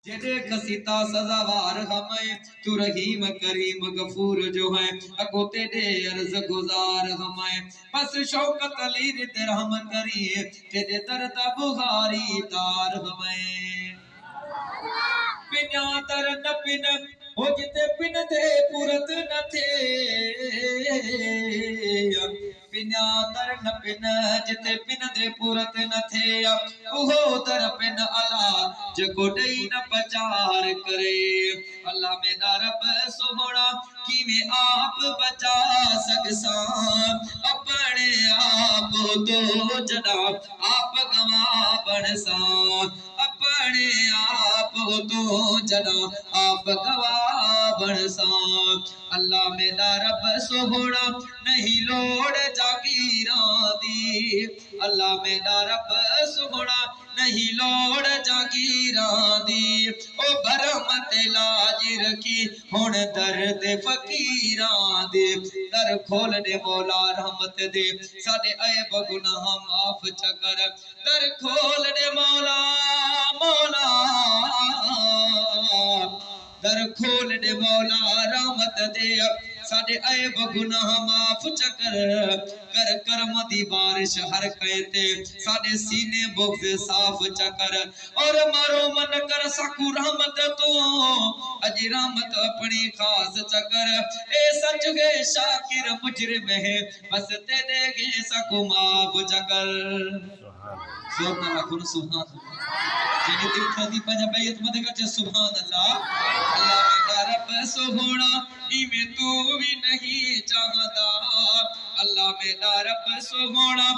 जेडे कसीता सजावार हमें तू रहीम करीम गफूर जो है अको तेरे अर्ज गुजार हमें बस शौकत अली रिद रहम करिए तेरे दर्द बुहारी तार हमें पिन्या तर न पिन हो जिते पिन थे पुरत न थे पिन्या तर न पिन जिते पिन थे पुरत न थे उहो तर पिन अला जको डई न पचार करे अल्लाह मेरा रब सोहना किवें आप बचा सकसा अपने आप तो जड़ा आप गवा बनसा अपने आप तो जड़ा आप गवा बनसा अल्लाह मेरा रब सोहना नहीं लोड़ जागीरा दी अल्लाह मेरा रब सोहना नहीं लोड़ जागीरा दी ओ भरमत लाज रखी हुण दर्द फकीरा दे दर खोल दे मौला रहमत दे साडे ऐब गुनाह माफ चकर दर खोल दे मौला मौला दर खोल दे मौला रहमत दे साडे ऐब गुनाह माफ चकर कर करम दी बारिश हर कहते साडे सीने बुग़्ज़ साफ चकर और मारो मन कर सकू रहमत तो अज रहमत अपनी खास चकर ए सच गे शाकिर मुजरिम है बस तेरे गे सकू माफ चकर सुभान अल्लाह सुभान अल्लाह जेने दिल खादी पंजा बैत मत कर सुभान अल्लाह अल्लाह मेरा रब सोहना इवें तू भी नहीं चाहता अल्लाह मेरा रब सोहना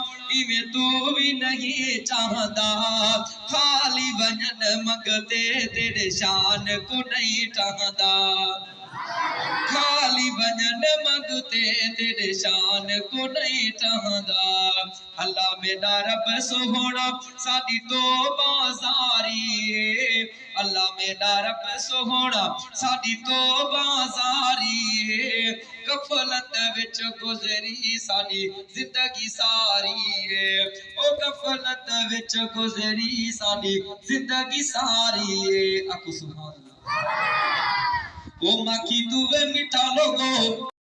इवें तू भी नहीं चाहता खाली वजन मंगते तेरे शान को नहीं चाहता खाली वजन मंगते तेरे शान को नहीं चाहता अल्लाह मेरा रब सोहना साडी तो बाजारी अल्लाह मेरा रब सोहना साडी तो बाजारी गफलत विच गुजरी साडी जिंदगी सारी ओ गफलत विच गुजरी साडी जिंदगी सारी आखो सुभान अल्लाह ओ मखी तुवे मिठा लोगो